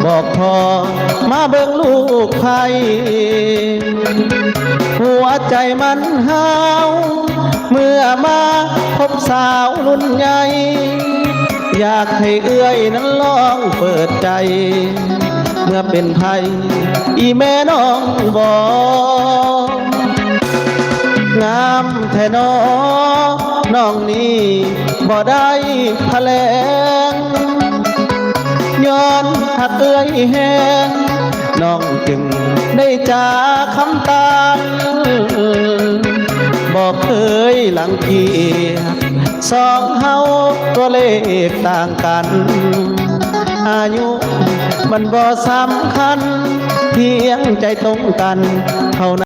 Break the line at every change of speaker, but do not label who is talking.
บอกพอมาเบิ่งลูกไผ่หัวใจมันห้าวเมื่อมาพบสาวรุ่นใหญ่อยากให้เอื้อยนั้นลองเปิดใจเมื่อเป็นไผ่อีแม่น้องบอกงามแท้น้อน้องนี้บ่ได้แถลงย้อนหักเอื้อยแห้งน้องจึงได้จากคำตายบอกเคยหลังเกียจสองเฮาตัวเลขต่างกันอายุมันบ่สำคัญเพียงใจตรงกันเท่านั้น